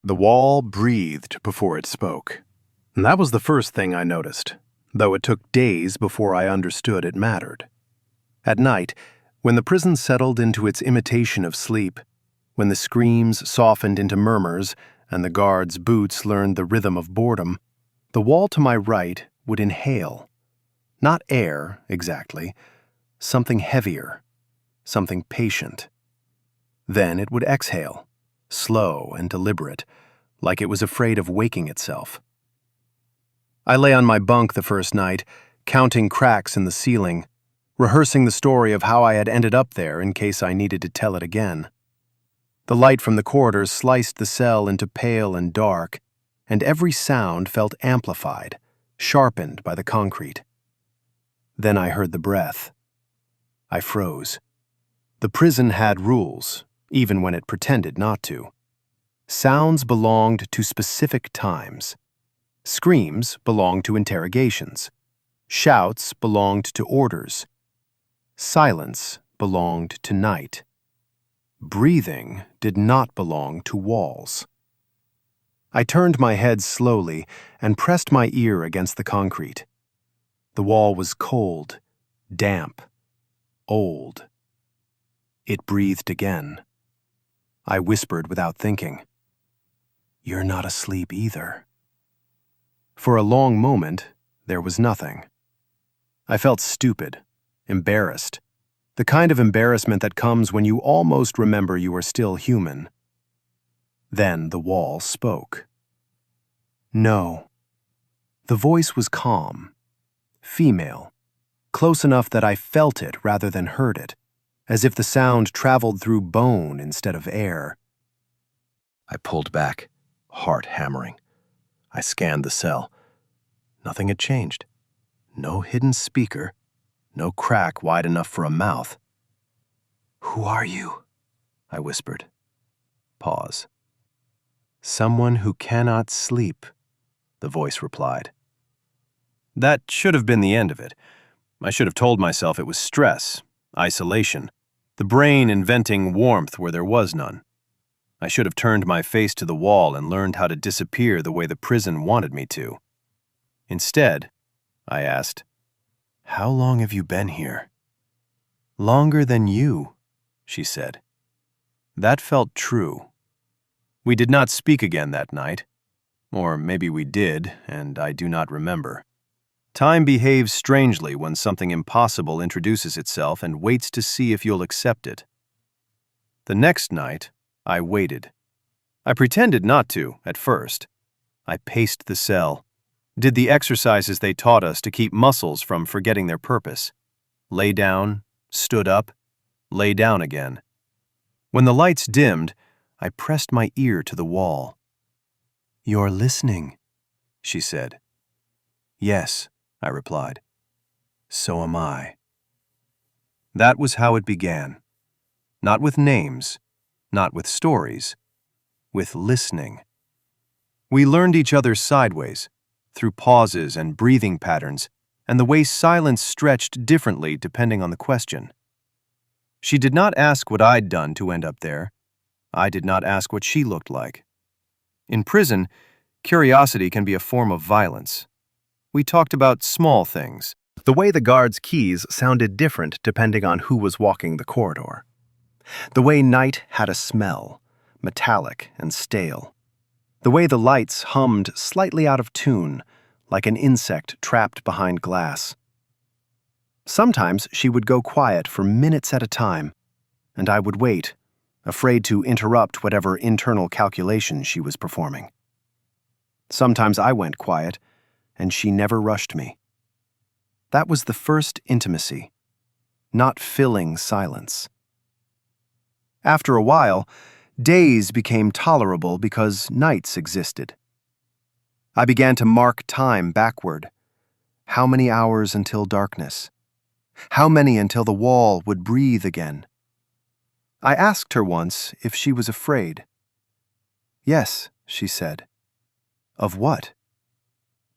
The wall breathed before it spoke. And that was the first thing I noticed, though it took days before I understood it mattered. At night, when the prison settled into its imitation of sleep, when the screams softened into murmurs and the guards' boots learned the rhythm of boredom, the wall to my right would inhale. Not air, exactly. Something heavier. Something patient. Then it would exhale, slow and deliberate, like it was afraid of waking itself. I lay on my bunk the first night, counting cracks in the ceiling, rehearsing the story of how I had ended up there in case I needed to tell it again. The light from the corridors sliced the cell into pale and dark, and every sound felt amplified, sharpened by the concrete. Then I heard the breath. I froze. The prison had rules, even when it pretended not to. Sounds belonged to specific times. Screams belonged to interrogations. Shouts belonged to orders. Silence belonged to night. Breathing did not belong to walls. I turned my head slowly and pressed my ear against the concrete. The wall was cold, damp, old. It breathed again. I whispered without thinking, "You're not asleep either." For a long moment, there was nothing. I felt stupid, embarrassed, the kind of embarrassment that comes when you almost remember you are still human. Then the wall spoke. No. The voice was calm, female, close enough that I felt it rather than heard it, as if the sound traveled through bone instead of air. I pulled back, heart hammering. I scanned the cell. Nothing had changed. No hidden speaker, no crack wide enough for a mouth. "Who are you?" I whispered. Pause. "Someone who cannot sleep," the voice replied. That should have been the end of it. I should have told myself it was stress, isolation, the brain inventing warmth where there was none. I should have turned my face to the wall and learned how to disappear the way the prison wanted me to. Instead, I asked, "How long have you been here?" "Longer than you," she said. That felt true. We did not speak again that night. Or maybe we did, and I do not remember. Time behaves strangely when something impossible introduces itself and waits to see if you'll accept it. The next night, I waited. I pretended not to, at first. I paced the cell, did the exercises they taught us to keep muscles from forgetting their purpose. Lay down, stood up, lay down again. When the lights dimmed, I pressed my ear to the wall. "You're listening," she said. "Yes," I replied. "So am I." That was how it began. Not with names, not with stories, with listening. We learned each other sideways, through pauses and breathing patterns, and the way silence stretched differently depending on the question. She did not ask what I'd done to end up there. I did not ask what she looked like. In prison, curiosity can be a form of violence. We talked about small things. The way the guards' keys sounded different depending on who was walking the corridor. The way night had a smell, metallic and stale. The way the lights hummed slightly out of tune, like an insect trapped behind glass. Sometimes she would go quiet for minutes at a time, and I would wait, afraid to interrupt whatever internal calculation she was performing. Sometimes I went quiet, and she never rushed me. That was the first intimacy, not filling silence. After a while, days became tolerable because nights existed. I began to mark time backward. How many hours until darkness? How many until the wall would breathe again? I asked her once if she was afraid. "Yes," she said. "Of what?"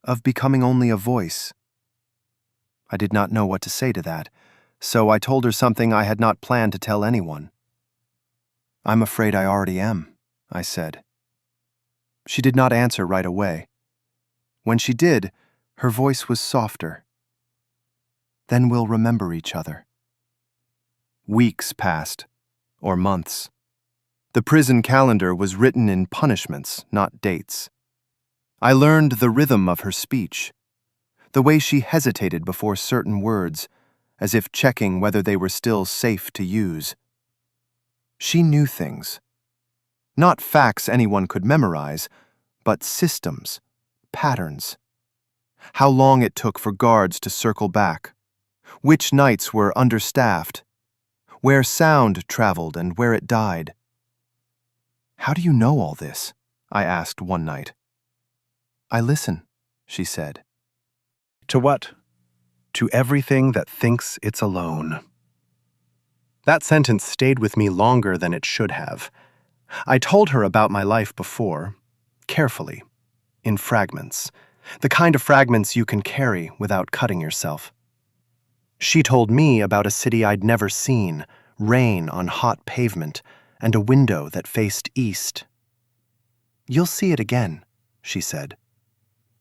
"Of becoming only a voice." I did not know what to say to that, so I told her something I had not planned to tell anyone. "I'm afraid I already am," I said. She did not answer right away. When she did, her voice was softer. Then we'll remember each other. Weeks passed, or months. The prison calendar was written in punishments, not dates. I learned the rhythm of her speech, the way she hesitated before certain words, as if checking whether they were still safe to use. She knew things. Not facts anyone could memorize, but systems, patterns. How long it took for guards to circle back, which nights were understaffed, where sound traveled and where it died. "How do you know all this?" I asked one night. "I listen," she said. To what? To everything that thinks it's alone. That sentence stayed with me longer than it should have. I told her about my life before, carefully, in fragments, the kind of fragments you can carry without cutting yourself. She told me about a city I'd never seen, rain on hot pavement, and a window that faced east. "You'll see it again," she said.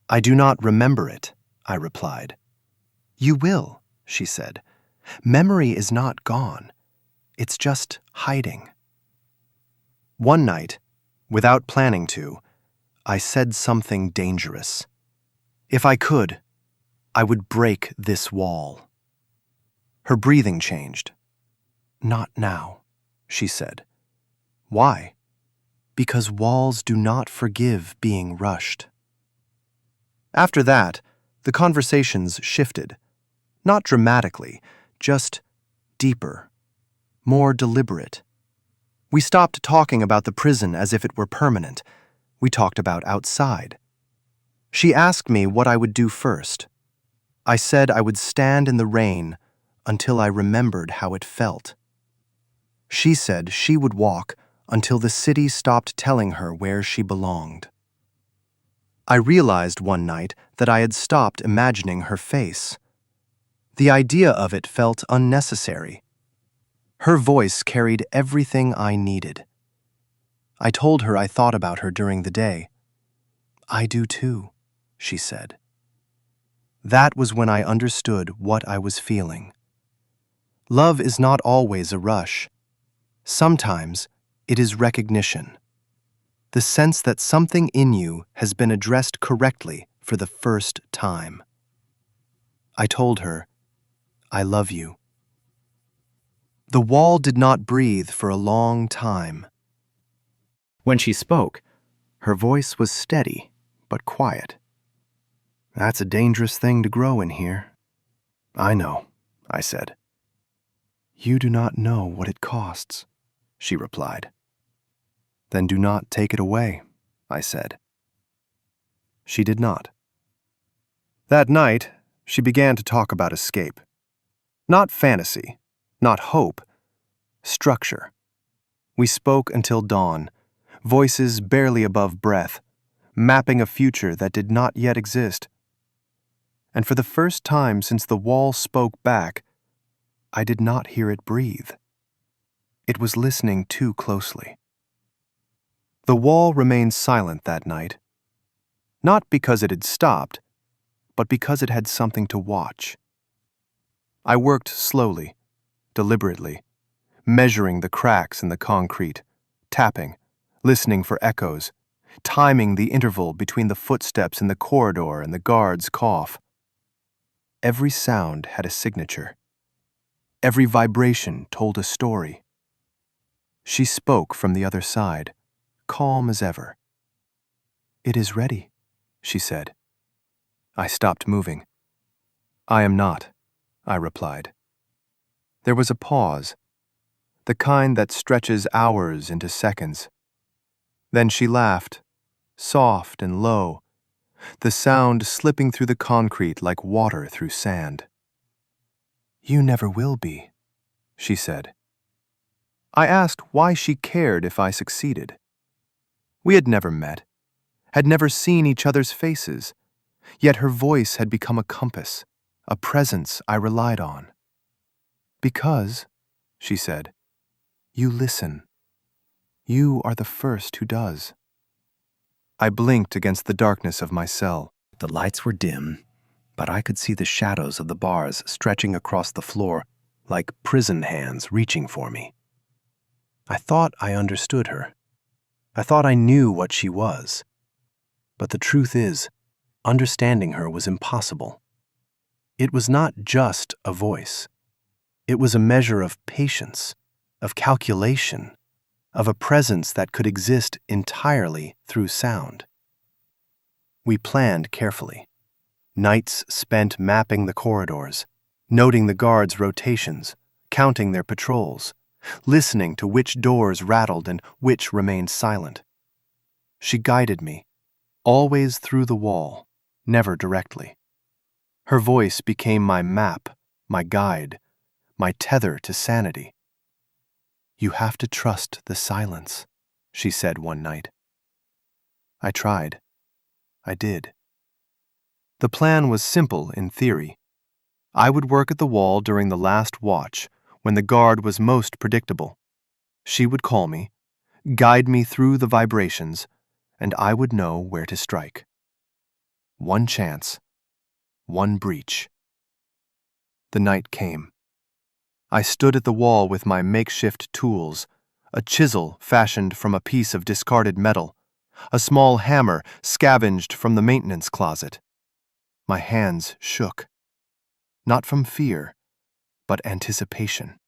"I do not remember it," I replied. "You will," she said. "Memory is not gone. It's just hiding." One night, without planning to, I said something dangerous. If I could, I would break this wall. Her breathing changed. "Not now," she said. "Why?" "Because walls do not forgive being rushed." After that, the conversations shifted. Not dramatically, just deeper, more deliberate. We stopped talking about the prison as if it were permanent. We talked about outside. She asked me what I would do first. I said I would stand in the rain until I remembered how it felt. She said she would walk until the city stopped telling her where she belonged. I realized one night that I had stopped imagining her face. The idea of it felt unnecessary. Her voice carried everything I needed. I told her I thought about her during the day. "I do too," she said. That was when I understood what I was feeling. Love is not always a rush. Sometimes it is recognition. The sense that something in you has been addressed correctly for the first time. I told her, "I love you." The wall did not breathe for a long time. When she spoke, her voice was steady but quiet. "That's a dangerous thing to grow in here." "I know," I said. "You do not know what it costs," she replied. "Then do not take it away," I said. She did not. That night, she began to talk about escape. Not fantasy, not hope, structure. We spoke until dawn, voices barely above breath, mapping a future that did not yet exist. And for the first time since the wall spoke back, I did not hear it breathe. It was listening too closely. The wall remained silent that night, not because it had stopped, but because it had something to watch. I worked slowly, deliberately, measuring the cracks in the concrete, tapping, listening for echoes, timing the interval between the footsteps in the corridor and the guard's cough. Every sound had a signature. Every vibration told a story. She spoke from the other side, calm as ever. "It is ready," she said. I stopped moving. "I am not," I replied. There was a pause, the kind that stretches hours into seconds. Then she laughed, soft and low, the sound slipping through the concrete like water through sand. "You never will be," she said. I asked why she cared if I succeeded. We had never met, had never seen each other's faces, yet her voice had become a compass, a presence I relied on. "Because," she said, "you listen. You are the first who does." I blinked against the darkness of my cell. The lights were dim, but I could see the shadows of the bars stretching across the floor like prison hands reaching for me. I thought I understood her. I thought I knew what she was. But the truth is, understanding her was impossible. It was not just a voice. It was a measure of patience, of calculation, of a presence that could exist entirely through sound. We planned carefully. Nights spent mapping the corridors, noting the guards' rotations, counting their patrols, listening to which doors rattled and which remained silent. She guided me, always through the wall, never directly. Her voice became my map, my guide, my tether to sanity. "You have to trust the silence," she said one night. I tried. I did. The plan was simple in theory. I would work at the wall during the last watch, when the guard was most predictable. She would call me, guide me through the vibrations, and I would know where to strike. One chance, one breach. The night came. I stood at the wall with my makeshift tools, a chisel fashioned from a piece of discarded metal, a small hammer scavenged from the maintenance closet. My hands shook, not from fear, but anticipation.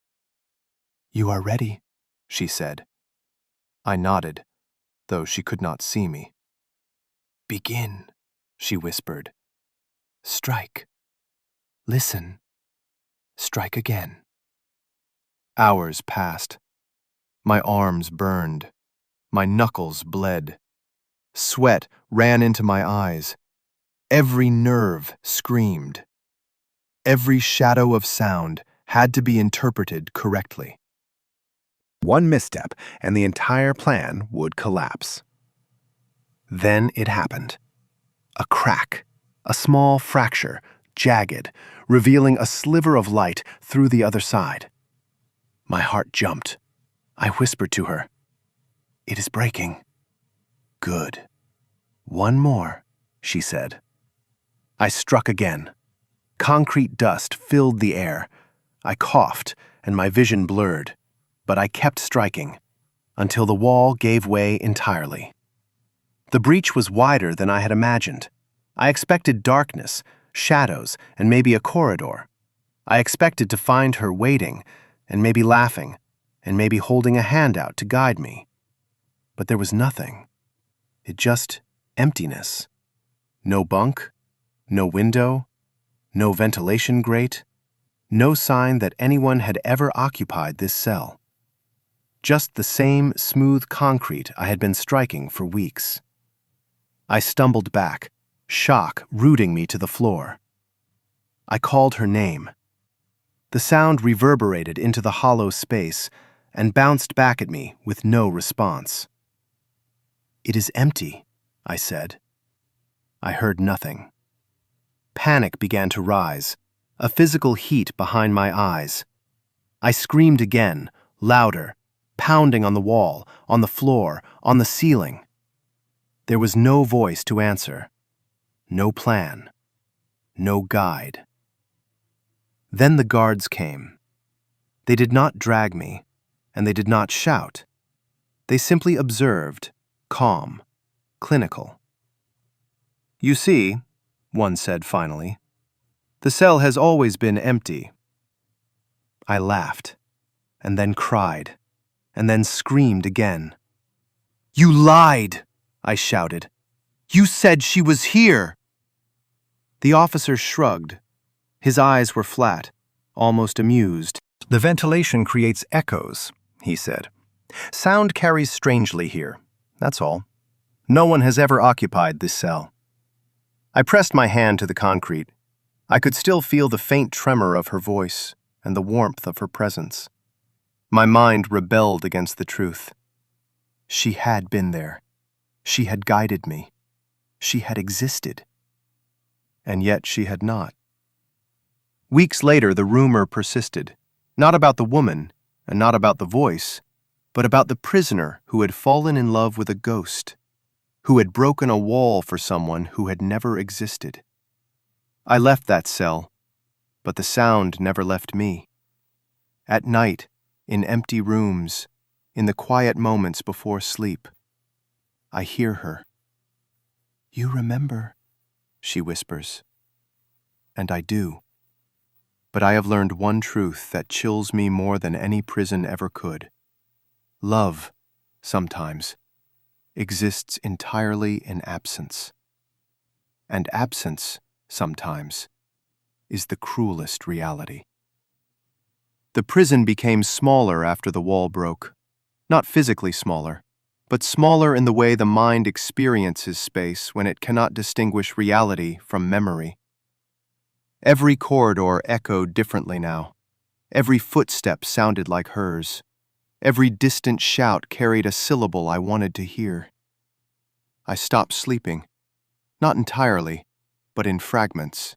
"You are ready," she said. I nodded, though she could not see me. "Begin," she whispered. "Strike. Listen. Strike again." Hours passed. My arms burned. My knuckles bled. Sweat ran into my eyes. Every nerve screamed. Every shadow of sound had to be interpreted correctly. One misstep, and the entire plan would collapse. Then it happened. A crack, a small fracture, jagged, revealing a sliver of light through the other side. My heart jumped. I whispered to her, "It is breaking." "Good. One more," she said. I struck again. Concrete dust filled the air. I coughed, and my vision blurred, but I kept striking, until the wall gave way entirely. The breach was wider than I had imagined. I expected darkness, shadows, and maybe a corridor. I expected to find her waiting, and maybe laughing, and maybe holding a hand out to guide me. But there was nothing. It just emptiness. No bunk, no window, no ventilation grate, no sign that anyone had ever occupied this cell. Just the same smooth concrete I had been striking for weeks. I stumbled back, shock rooting me to the floor. I called her name. The sound reverberated into the hollow space and bounced back at me with no response. "It is empty," I said. I heard nothing. Panic began to rise, a physical heat behind my eyes. I screamed again, louder, pounding on the wall, on the floor, on the ceiling. There was no voice to answer, no plan, no guide. Then the guards came. They did not drag me, and they did not shout. They simply observed, calm, clinical. "You see," one said finally, "the cell has always been empty." I laughed, and then cried, and then screamed again. "You lied!" I shouted. "You said she was here!" The officer shrugged. His eyes were flat, almost amused. "The ventilation creates echoes," he said. "Sound carries strangely here, that's all. No one has ever occupied this cell." I pressed my hand to the concrete. I could still feel the faint tremor of her voice and the warmth of her presence. My mind rebelled against the truth. She had been there. She had guided me. She had existed. And yet she had not. Weeks later, the rumor persisted, not about the woman and not about the voice, but about the prisoner who had fallen in love with a ghost. who had broken a wall for someone who had never existed. I left that cell, but the sound never left me. At night, in empty rooms, in the quiet moments before sleep, I hear her. "You remember," she whispers. And I do. But I have learned one truth that chills me more than any prison ever could. Love, sometimes, exists entirely in absence. And absence, sometimes, is the cruelest reality. The prison became smaller after the wall broke. Not physically smaller, but smaller in the way the mind experiences space when it cannot distinguish reality from memory. Every corridor echoed differently now. Every footstep sounded like hers. Every distant shout carried a syllable I wanted to hear. I stopped sleeping, not entirely, but in fragments.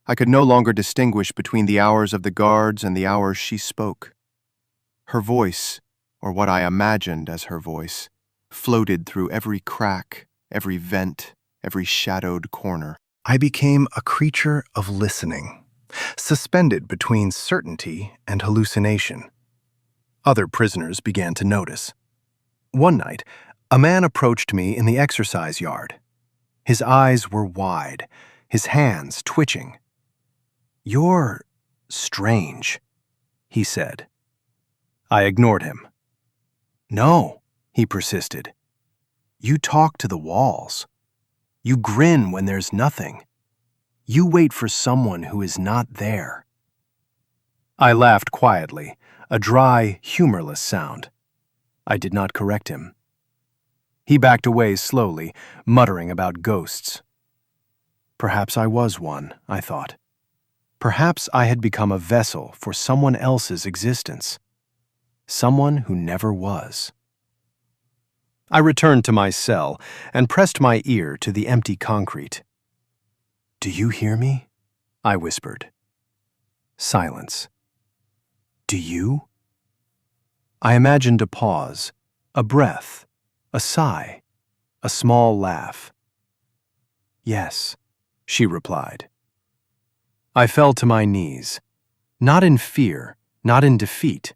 I could no longer distinguish between the hours of the guards and the hours she spoke. Her voice, or what I imagined as her voice, floated through every crack, every vent, every shadowed corner. I became a creature of listening, suspended between certainty and hallucination. Other prisoners began to notice. One night, a man approached me in the exercise yard. His eyes were wide, his hands twitching. "You're strange," he said. I ignored him. "No," he persisted. "You talk to the walls. You grin when there's nothing. You wait for someone who is not there." I laughed quietly, a dry, humorless sound. I did not correct him. He backed away slowly, muttering about ghosts. Perhaps I was one, I thought. Perhaps I had become a vessel for someone else's existence. Someone who never was. I returned to my cell and pressed my ear to the empty concrete. "Do you hear me?" I whispered. Silence. "Do you?" I imagined a pause, a breath, a sigh, a small laugh. "Yes," she replied. I fell to my knees, not in fear, not in defeat,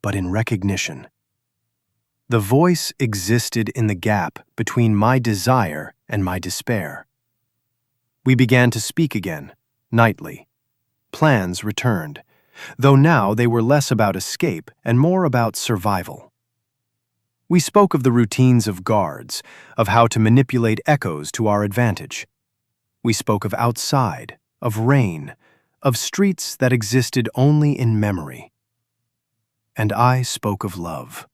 but in recognition. The voice existed in the gap between my desire and my despair. We began to speak again, nightly. Plans returned, though now they were less about escape and more about survival. We spoke of the routines of guards, of how to manipulate echoes to our advantage. We spoke of outside, of rain, of streets that existed only in memory. And I spoke of love.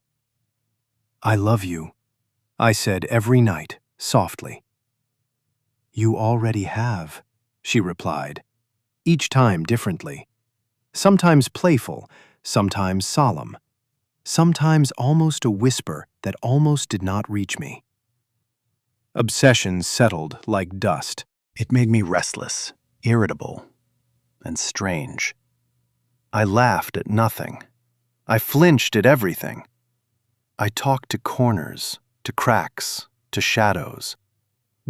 "I love you," I said every night, softly. "You already have," she replied, each time differently. Sometimes playful, sometimes solemn, sometimes almost a whisper that almost did not reach me. Obsession settled like dust. It made me restless, irritable, and strange. I laughed at nothing. I flinched at everything. I talked to corners, to cracks, to shadows.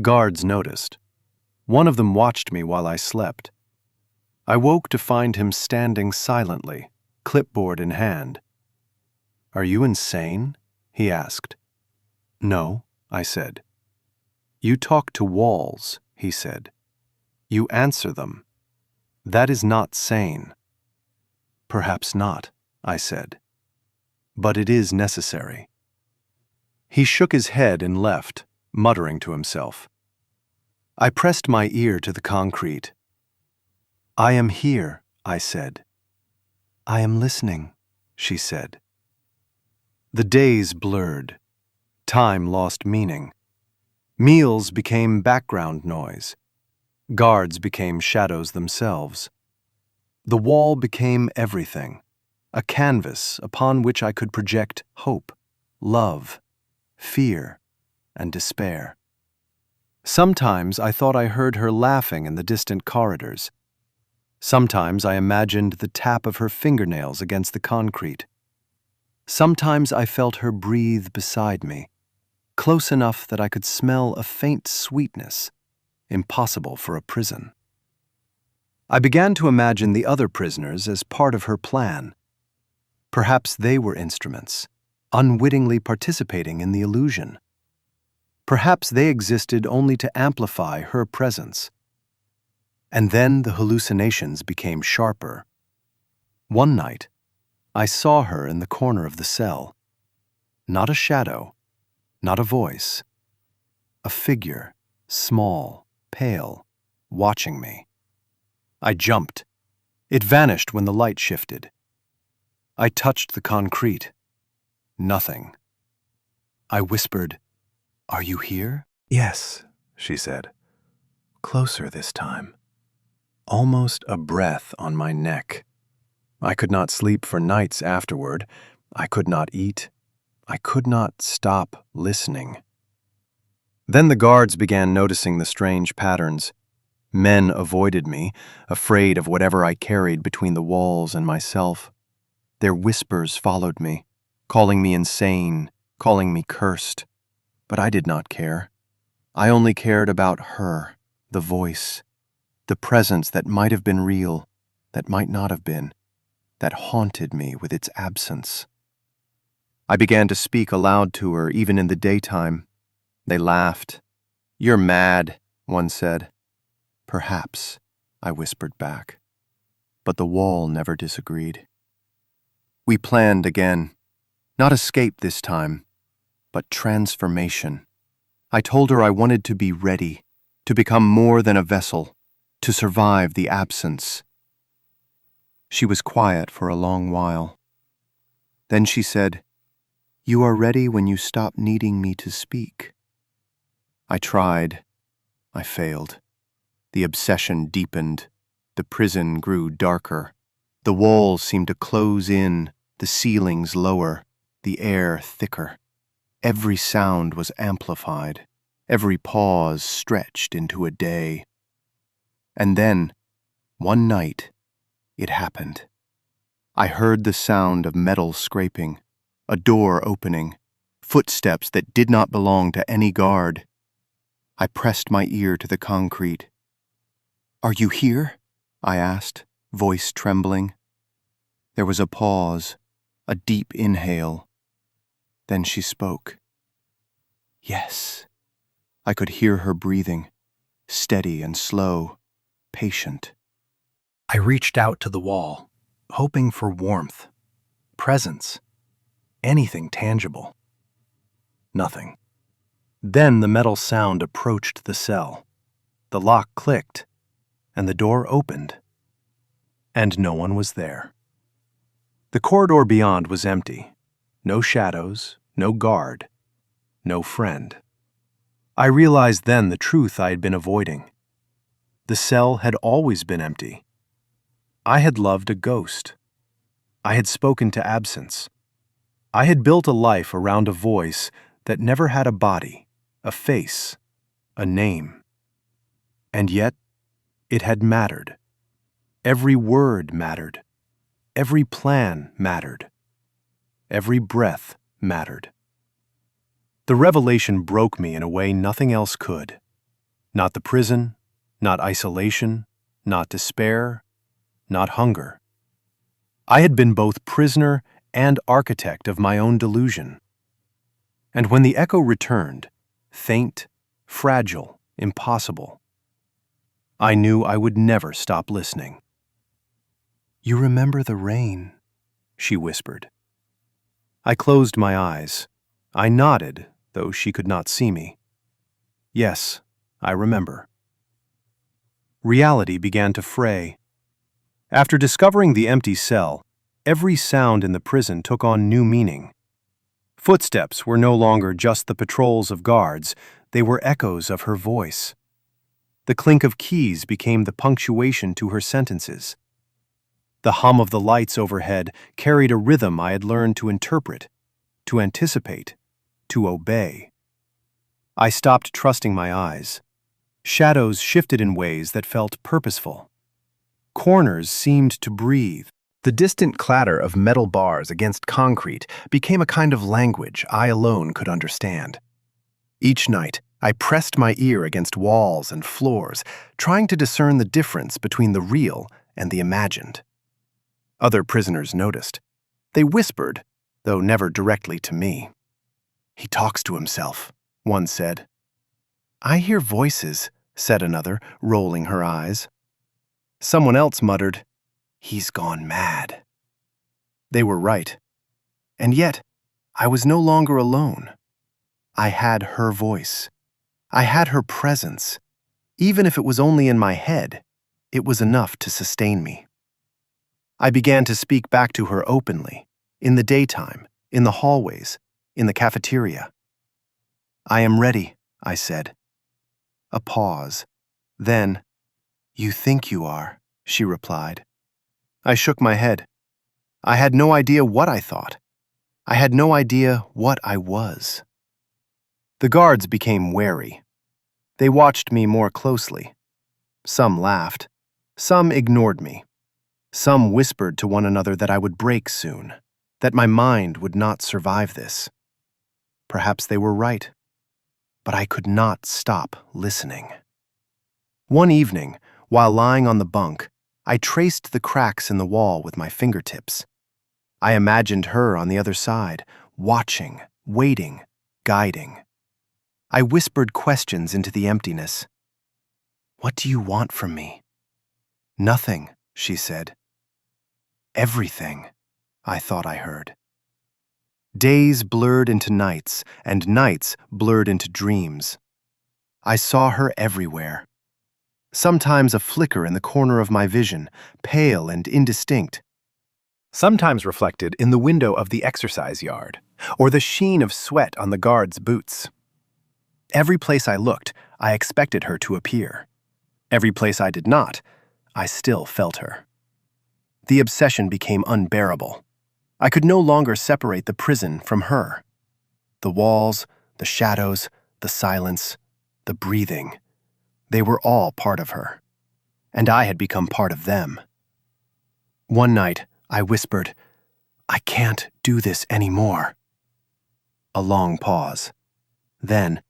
Guards noticed. One of them watched me while I slept. I woke to find him standing silently, clipboard in hand. "Are you insane?" he asked. "No," I said. "You talk to walls," he said. "You answer them. That is not sane." "Perhaps not," I said. "But it is necessary." He shook his head and left, muttering to himself. I pressed my ear to the concrete. "I am here," I said. "I am listening," she said. The days blurred. Time lost meaning. Meals became background noise. Guards became shadows themselves. The wall became everything, a canvas upon which I could project hope, love, fear, and despair. Sometimes I thought I heard her laughing in the distant corridors. Sometimes I imagined the tap of her fingernails against the concrete. Sometimes I felt her breathe beside me. close enough that I could smell a faint sweetness, impossible for a prison. I began to imagine the other prisoners as part of her plan. Perhaps they were instruments, unwittingly participating in the illusion. Perhaps they existed only to amplify her presence. And then the hallucinations became sharper. One night, I saw her in the corner of the cell. Not a shadow, not a voice. A figure, small, pale, watching me. I jumped. It vanished when the light shifted. I touched the concrete. Nothing. I whispered, "Are you here?" "Yes," she said. "Closer this time." Almost a breath on my neck. I could not sleep for nights afterward. I could not eat. I could not stop listening. Then the guards began noticing the strange patterns. Men avoided me, afraid of whatever I carried between the walls and myself. Their whispers followed me, calling me insane, calling me cursed. But I did not care. I only cared about her, the voice, the presence that might have been real, that might not have been, that haunted me with its absence. I began to speak aloud to her even in the daytime. They laughed. "You're mad," one said. "Perhaps," I whispered back. But the wall never disagreed. We planned again. Not escape this time, but transformation. I told her I wanted to be ready, to become more than a vessel, to survive the absence. She was quiet for a long while. Then she said, "You are ready when you stop needing me to speak." I tried. I failed. The obsession deepened. The prison grew darker. The walls seemed to close in, the ceilings lower, the air thicker. Every sound was amplified. Every pause stretched into a day. And then, one night, it happened. I heard the sound of metal scraping, a door opening, footsteps that did not belong to any guard. I pressed my ear to the concrete. "Are you here?" I asked, voice trembling. There was a pause, a deep inhale. Then she spoke. "Yes." I could hear her breathing, steady and slow, patient. I reached out to the wall, hoping for warmth, presence, anything tangible. Nothing. Then the metal sound approached the cell. The lock clicked, and the door opened. And no one was there. The corridor beyond was empty. No shadows, no guard, no friend. I realized then the truth I had been avoiding. The cell had always been empty. I had loved a ghost. I had spoken to absence. I had built a life around a voice that never had a body, a face, a name. And yet, it had mattered. Every word mattered. Every plan mattered. Every breath mattered. The revelation broke me in a way nothing else could. Not the prison, not isolation, not despair, not hunger. I had been both prisoner and architect of my own delusion. And when the echo returned, faint, fragile, impossible, I knew I would never stop listening. "You remember the rain," she whispered. I closed my eyes. I nodded, though she could not see me. Yes, I remember. Reality began to fray. After discovering the empty cell, every sound in the prison took on new meaning. Footsteps were no longer just the patrols of guards, they were echoes of her voice. The clink of keys became the punctuation to her sentences. The hum of the lights overhead carried a rhythm I had learned to interpret, to anticipate, to obey. I stopped trusting my eyes. Shadows shifted in ways that felt purposeful. Corners seemed to breathe. The distant clatter of metal bars against concrete became a kind of language I alone could understand. Each night, I pressed my ear against walls and floors, trying to discern the difference between the real and the imagined. Other prisoners noticed. They whispered, though never directly to me. "He talks to himself," one said. "I hear voices," said another, rolling her eyes. Someone else muttered, "He's gone mad." They were right. And yet, I was no longer alone. I had her voice. I had her presence. Even if it was only in my head, it was enough to sustain me. I began to speak back to her openly, in the daytime, in the hallways, in the cafeteria. "I am ready," I said. A pause. Then, "You think you are," she replied. I shook my head. I had no idea what I thought. I had no idea what I was. The guards became wary. They watched me more closely. Some laughed. Some ignored me. Some whispered to one another that I would break soon, that my mind would not survive this. Perhaps they were right. But I could not stop listening. One evening, while lying on the bunk, I traced the cracks in the wall with my fingertips. I imagined her on the other side, watching, waiting, guiding. I whispered questions into the emptiness. "What do you want from me?" "Nothing," she said. "Everything," I thought I heard. Days blurred into nights, and nights blurred into dreams. I saw her everywhere. Sometimes a flicker in the corner of my vision, pale and indistinct. Sometimes reflected in the window of the exercise yard, or the sheen of sweat on the guards' boots. Every place I looked, I expected her to appear. Every place I did not, I still felt her. The obsession became unbearable. I could no longer separate the prison from her. The walls, the shadows, the silence, the breathing, they were all part of her, and I had become part of them. One night, I whispered, "I can't do this anymore." A long pause. Then,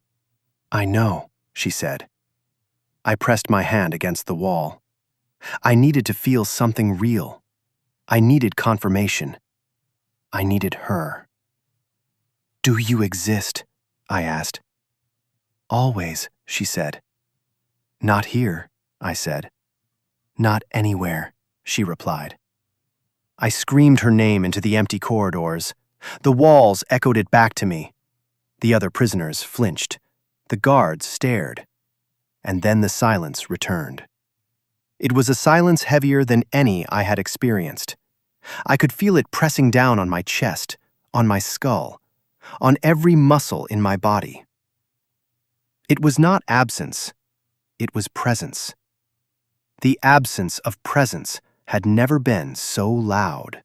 "I know," she said. I pressed my hand against the wall. I needed to feel something real. I needed confirmation. I needed her. "Do you exist?" I asked. "Always," she said. "Not here," I said. "Not anywhere," she replied. I screamed her name into the empty corridors. The walls echoed it back to me. The other prisoners flinched. The guards stared. And then the silence returned. It was a silence heavier than any I had experienced. I could feel it pressing down on my chest, on my skull, on every muscle in my body. It was not absence, it was presence. The absence of presence had never been so loud.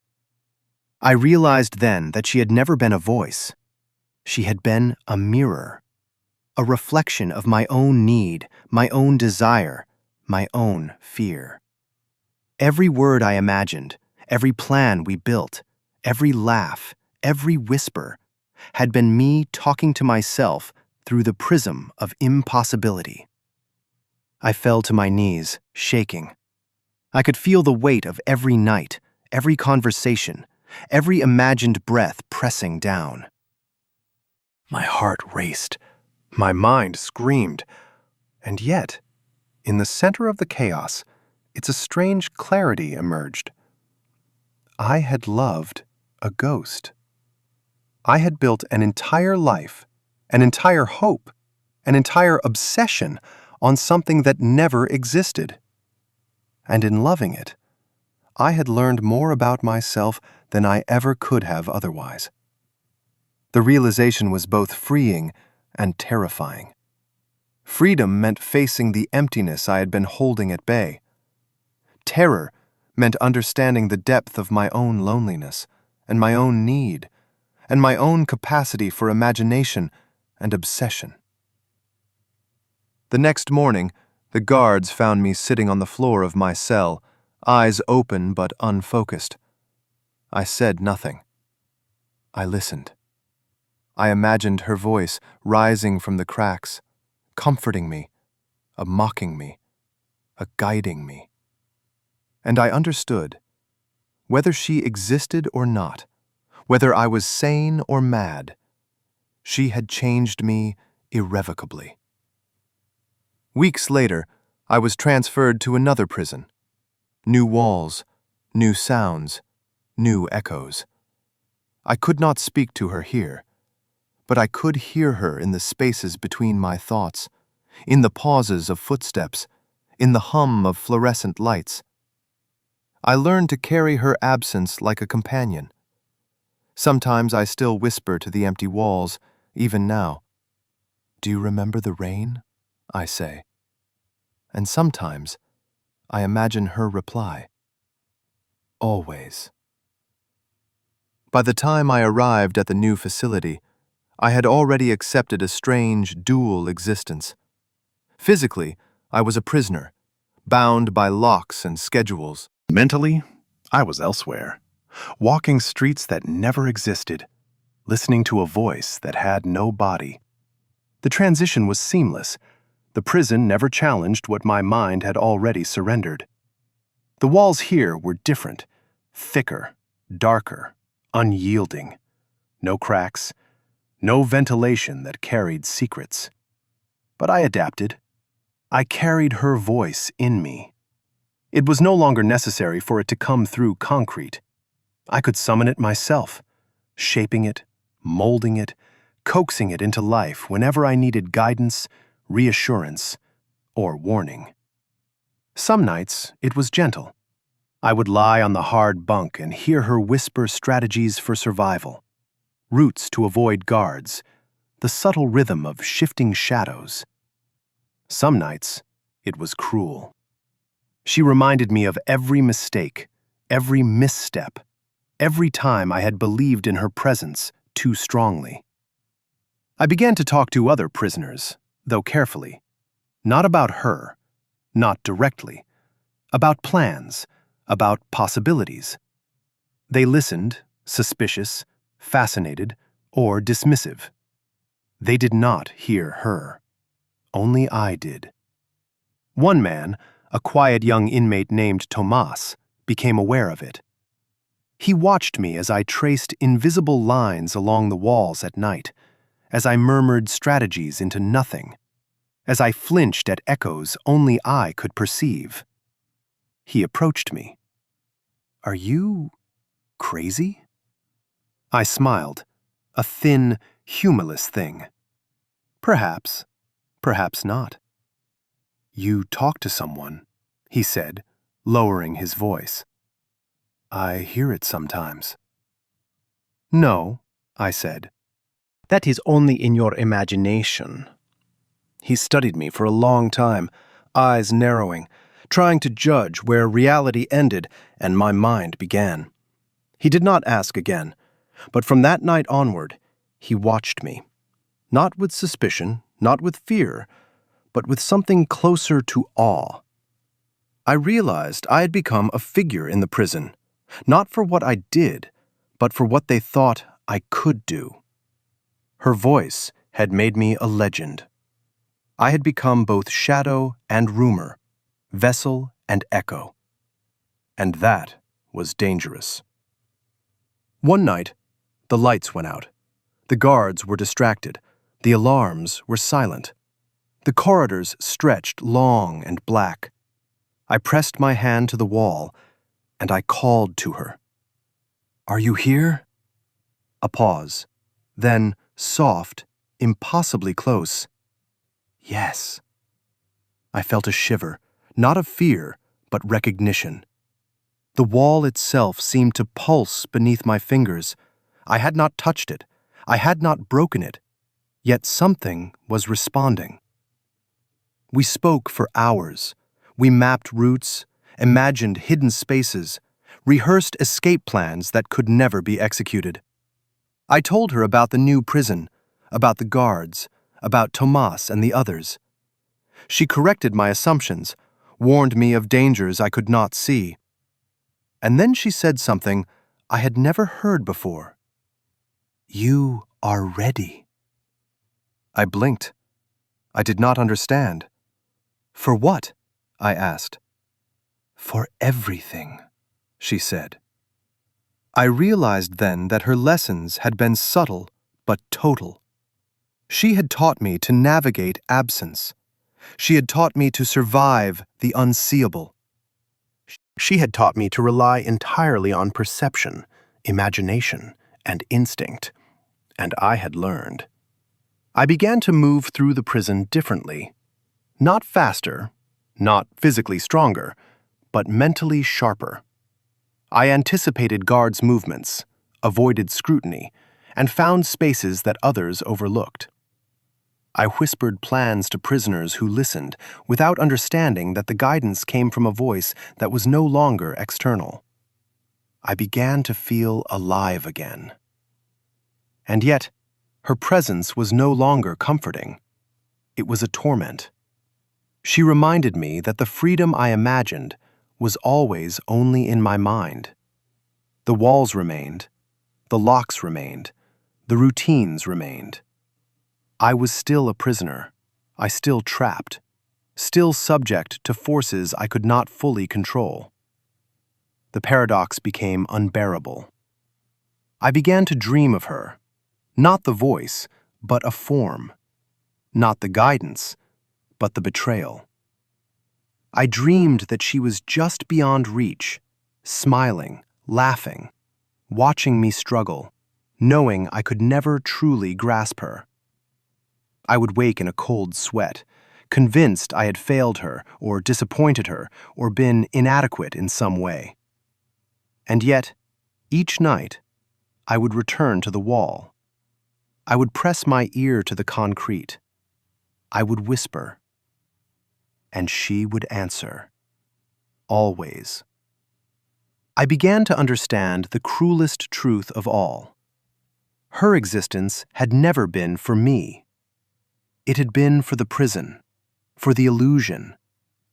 I realized then that she had never been a voice. She had been a mirror, a reflection of my own need, my own desire, my own fear. Every word I imagined, every plan we built, every laugh, every whisper, had been me talking to myself through the prism of impossibility. I fell to my knees, shaking. I could feel the weight of every night, every conversation, every imagined breath pressing down. My heart raced. My mind screamed. And yet, in the center of the chaos, it's a strange clarity emerged. I had loved a ghost. I had built an entire life, an entire hope, an entire obsession on something that never existed. And in loving it, I had learned more about myself than I ever could have otherwise. The realization was both freeing and terrifying. Freedom meant facing the emptiness I had been holding at bay. Terror meant understanding the depth of my own loneliness and my own need and my own capacity for imagination and obsession. The next morning, the guards found me sitting on the floor of my cell, eyes open but unfocused. I said nothing. I listened. I imagined her voice rising from the cracks, comforting me, a mocking me, a guiding me. And I understood. Whether she existed or not, whether I was sane or mad, she had changed me irrevocably. Weeks later, I was transferred to another prison. New walls, new sounds, new echoes. I could not speak to her here, but I could hear her in the spaces between my thoughts, in the pauses of footsteps, in the hum of fluorescent lights. I learned to carry her absence like a companion. Sometimes I still whisper to the empty walls, even now. "Do you remember the rain?" I say. And sometimes I imagine her reply. Always. By the time I arrived at the new facility, I had already accepted a strange dual existence. Physically, I was a prisoner, bound by locks and schedules. Mentally, I was elsewhere, walking streets that never existed, listening to a voice that had no body. The transition was seamless. The prison never challenged what my mind had already surrendered. The walls here were different, thicker, darker, unyielding. No cracks, no ventilation that carried secrets. But I adapted. I carried her voice in me. It was no longer necessary for it to come through concrete. I could summon it myself, shaping it, molding it, coaxing it into life whenever I needed guidance, reassurance, or warning. Some nights it was gentle. I would lie on the hard bunk and hear her whisper strategies for survival, routes to avoid guards, the subtle rhythm of shifting shadows. Some nights it was cruel. She reminded me of every mistake, every misstep, every time I had believed in her presence too strongly. I began to talk to other prisoners, though carefully. Not about her, not directly. About plans, about possibilities. They listened, suspicious, fascinated, or dismissive. They did not hear her. Only I did. One man, a quiet young inmate named Tomas, became aware of it. He watched me as I traced invisible lines along the walls at night, as I murmured strategies into nothing, as I flinched at echoes only I could perceive. He approached me. "Are you crazy?" I smiled, a thin, humorless thing. "Perhaps, perhaps not." "You talk to someone," he said, lowering his voice. "I hear it sometimes." "No," I said. "That is only in your imagination." He studied me for a long time, eyes narrowing, trying to judge where reality ended and my mind began. He did not ask again, but from that night onward, he watched me. Not with suspicion, not with fear, but with something closer to awe. I realized I had become a figure in the prison, not for what I did, but for what they thought I could do. Her voice had made me a legend. I had become both shadow and rumor, vessel and echo. And that was dangerous. One night, the lights went out. The guards were distracted. The alarms were silent. The corridors stretched long and black. I pressed my hand to the wall, and I called to her. "Are you here?" A pause, then soft, impossibly close. "Yes." I felt a shiver, not of fear, but recognition. The wall itself seemed to pulse beneath my fingers. I had not touched it. I had not broken it. Yet something was responding. We spoke for hours. We mapped routes, imagined hidden spaces, rehearsed escape plans that could never be executed. I told her about the new prison, about the guards, about Tomas and the others. She corrected my assumptions, warned me of dangers I could not see. And then she said something I had never heard before. "You are ready." I blinked. I did not understand. "For what?" I asked. "For everything," she said. I realized then that her lessons had been subtle but total. She had taught me to navigate absence. She had taught me to survive the unseeable. She had taught me to rely entirely on perception, imagination, and instinct, and I had learned. I began to move through the prison differently, not faster, not physically stronger, but mentally sharper. I anticipated guards' movements, avoided scrutiny, and found spaces that others overlooked. I whispered plans to prisoners who listened without understanding that the guidance came from a voice that was no longer external. I began to feel alive again. And yet, her presence was no longer comforting. It was a torment. She reminded me that the freedom I imagined was always only in my mind. The walls remained, the locks remained, the routines remained. I was still a prisoner, I still trapped, still subject to forces I could not fully control. The paradox became unbearable. I began to dream of her, not the voice, but a form, not the guidance, but the betrayal. I dreamed that she was just beyond reach, smiling, laughing, watching me struggle, knowing I could never truly grasp her. I would wake in a cold sweat, convinced I had failed her or disappointed her or been inadequate in some way. And yet, each night, I would return to the wall. I would press my ear to the concrete. I would whisper. And she would answer. Always. I began to understand the cruelest truth of all. Her existence had never been for me. It had been for the prison, for the illusion,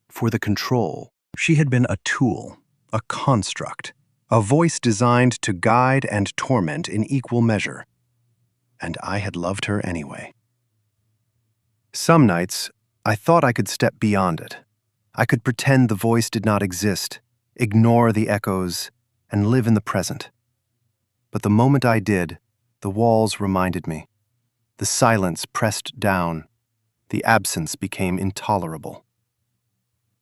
for the control. She had been a tool, a construct, a voice designed to guide and torment in equal measure. And I had loved her anyway. Some nights, I thought I could step beyond it. I could pretend the voice did not exist, ignore the echoes, and live in the present. But the moment I did, the walls reminded me. The silence pressed down. The absence became intolerable.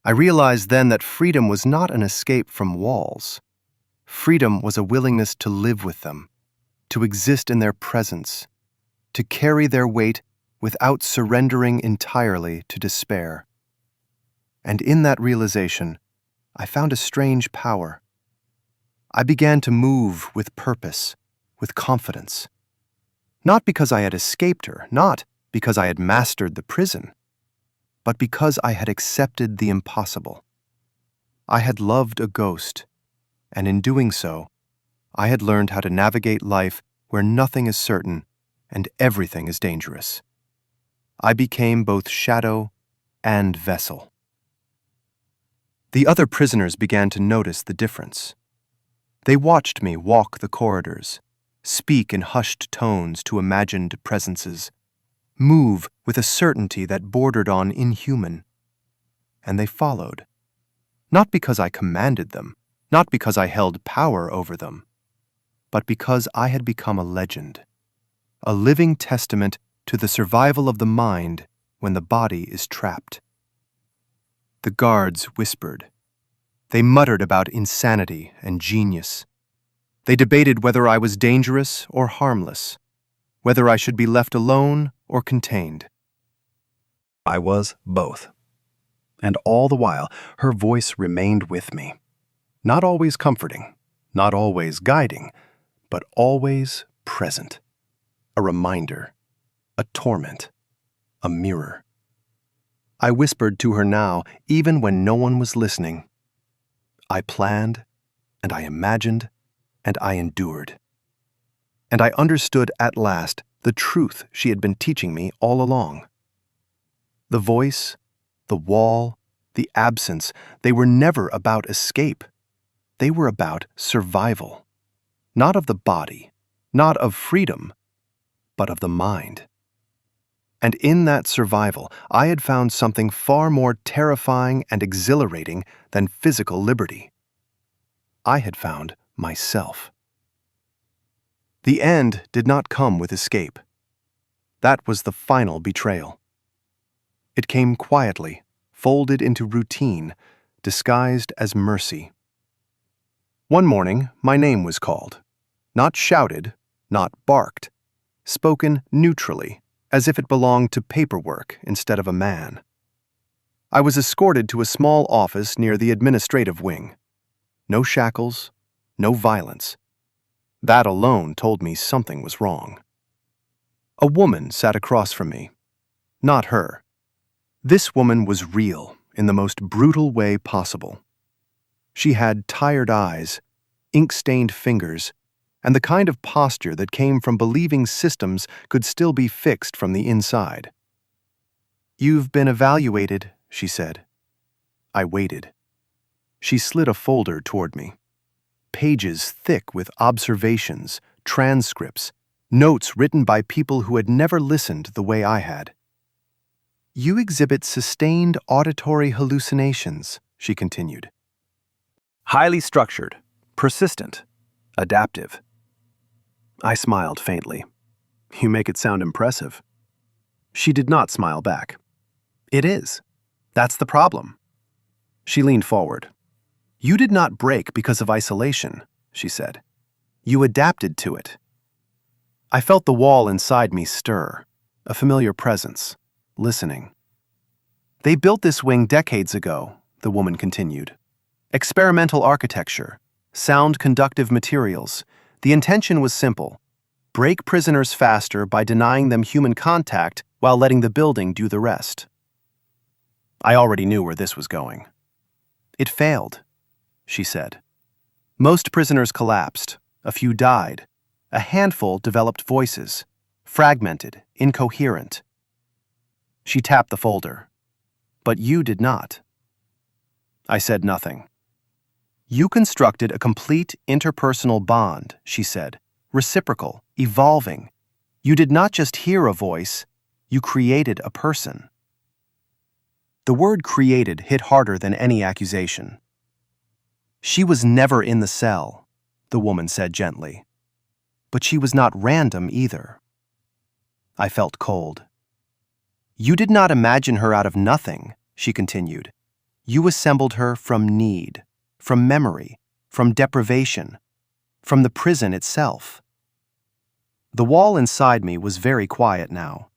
I realized then that freedom was not an escape from walls. Freedom was a willingness to live with them, to exist in their presence, to carry their weight without surrendering entirely to despair. And in that realization, I found a strange power. I began to move with purpose, with confidence. Not because I had escaped her, not because I had mastered the prison, but because I had accepted the impossible. I had loved a ghost, and in doing so, I had learned how to navigate life where nothing is certain and everything is dangerous. I became both shadow and vessel. The other prisoners began to notice the difference. They watched me walk the corridors, speak in hushed tones to imagined presences, move with a certainty that bordered on inhuman. And they followed, not because I commanded them, not because I held power over them, but because I had become a legend, a living testament to the survival of the mind when the body is trapped. The guards whispered. They muttered about insanity and genius. They debated whether I was dangerous or harmless, whether I should be left alone or contained. I was both. And all the while, her voice remained with me. Not always comforting, not always guiding, but always present. A reminder, a torment, a mirror. I whispered to her now, even when no one was listening. I planned, and I imagined, and I endured. And I understood at last the truth she had been teaching me all along. The voice, the wall, the absence, they were never about escape. They were about survival. Not of the body, not of freedom, but of the mind. And in that survival, I had found something far more terrifying and exhilarating than physical liberty. I had found myself. The end did not come with escape. That was the final betrayal. It came quietly, folded into routine, disguised as mercy. One morning, my name was called. Not shouted, not barked. Spoken neutrally, as if it belonged to paperwork instead of a man. I was escorted to a small office near the administrative wing. No shackles, no violence. That alone told me something was wrong. A woman sat across from me. Not her. This woman was real in the most brutal way possible. She had tired eyes, ink-stained fingers, and the kind of posture that came from believing systems could still be fixed from the inside. "You've been evaluated," she said. I waited. She slid a folder toward me. Pages thick with observations, transcripts, notes written by people who had never listened the way I had. "You exhibit sustained auditory hallucinations," she continued. "Highly structured, persistent, adaptive." I smiled faintly. "You make it sound impressive." She did not smile back. "It is. That's the problem." She leaned forward. "You did not break because of isolation," she said. "You adapted to it." I felt the wall inside me stir, a familiar presence, listening. "They built this wing decades ago," the woman continued. "Experimental architecture, sound conductive materials. The intention was simple: break prisoners faster by denying them human contact while letting the building do the rest." I already knew where this was going. "It failed," she said. "Most prisoners collapsed, a few died, a handful developed voices, fragmented, incoherent." She tapped the folder. "But you did not." I said nothing. "You constructed a complete interpersonal bond," she said, "reciprocal, evolving. You did not just hear a voice, you created a person." The word "created" hit harder than any accusation. "She was never in the cell," the woman said gently. "But she was not random either." I felt cold. "You did not imagine her out of nothing," she continued. "You assembled her from need, from memory, from deprivation, from the prison itself." The wall inside me was very quiet now.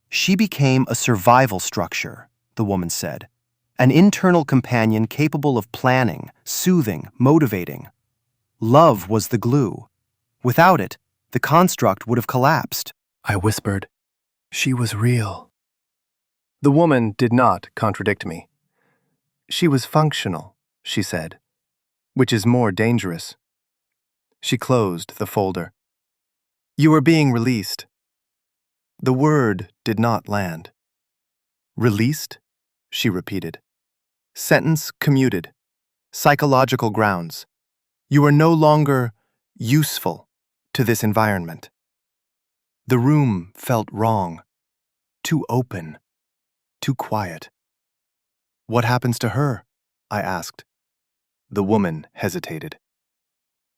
"She became a survival structure," the woman said. "An internal companion capable of planning, soothing, motivating. Love was the glue. Without it, the construct would have collapsed." I whispered, "She was real." The woman did not contradict me. "She was functional," she said, "which is more dangerous." She closed the folder. "You are being released." The word did not land. "Released?" she repeated. "Sentence commuted. Psychological grounds. You are no longer useful to this environment." The room felt wrong. Too open. Too quiet. "What happens to her?" I asked. The woman hesitated.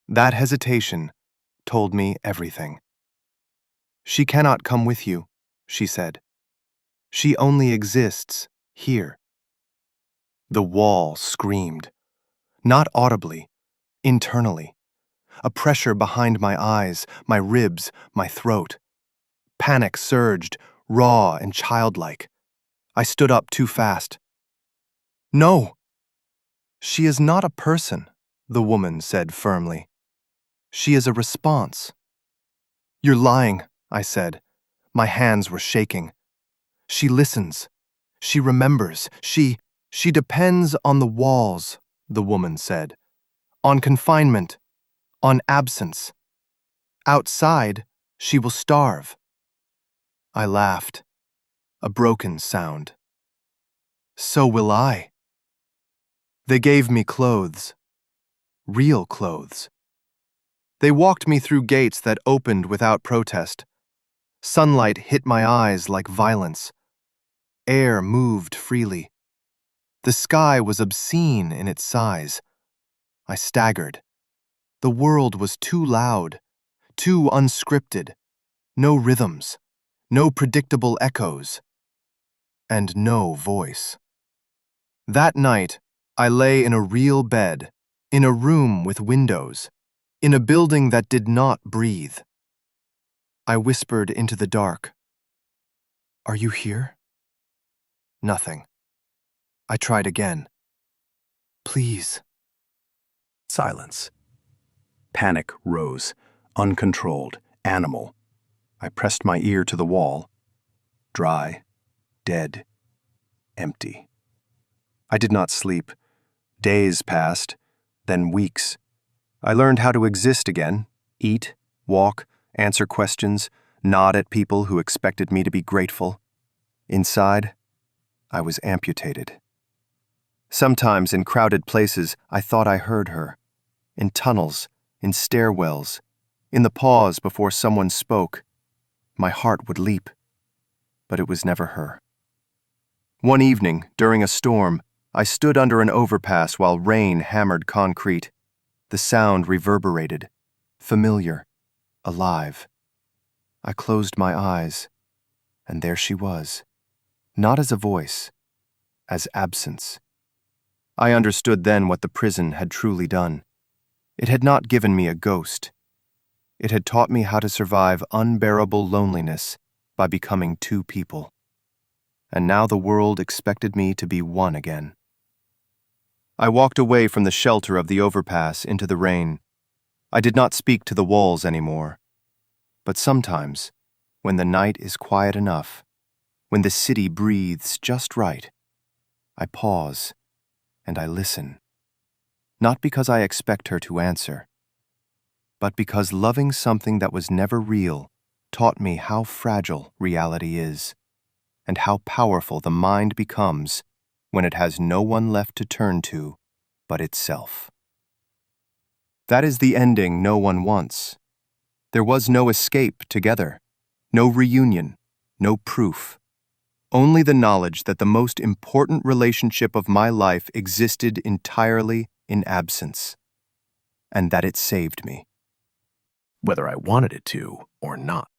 That hesitation told me everything. "She cannot come with you," she said. "She only exists here." The wall screamed. Not audibly, internally. A pressure behind my eyes, my ribs, my throat. Panic surged, raw and childlike. I stood up too fast. "No!" "She is not a person," the woman said firmly. "She is a response." "You're lying," I said. My hands were shaking. "She listens. She remembers. She depends on the walls," the woman said. "On confinement. On absence. Outside, she will starve." I laughed. A broken sound. "So will I." They gave me clothes. Real clothes. They walked me through gates that opened without protest. Sunlight hit my eyes like violence. Air moved freely. The sky was obscene in its size. I staggered. The world was too loud, too unscripted. No rhythms, no predictable echoes, and no voice. That night, I lay in a real bed, in a room with windows, in a building that did not breathe. I whispered into the dark, "Are you here?" Nothing. I tried again. "Please." Silence. Panic rose, uncontrolled, animal. I pressed my ear to the wall. Dry, dead, empty. I did not sleep. Days passed, then weeks. I learned how to exist again, eat, walk, answer questions, nod at people who expected me to be grateful. Inside, I was amputated. Sometimes in crowded places, I thought I heard her. In tunnels, in stairwells, in the pause before someone spoke. My heart would leap, but it was never her. One evening, during a storm, I stood under an overpass while rain hammered concrete. The sound reverberated, familiar, alive. I closed my eyes, and there she was, not as a voice, as absence. I understood then what the prison had truly done. It had not given me a ghost. It had taught me how to survive unbearable loneliness by becoming two people. And now the world expected me to be one again. I walked away from the shelter of the overpass into the rain. I did not speak to the walls anymore. But sometimes, when the night is quiet enough, when the city breathes just right, I pause and I listen. Not because I expect her to answer, but because loving something that was never real taught me how fragile reality is, and how powerful the mind becomes when it has no one left to turn to but itself. That is the ending no one wants. There was no escape together, no reunion, no proof. Only the knowledge that the most important relationship of my life existed entirely in absence, and that it saved me. Whether I wanted it to or not.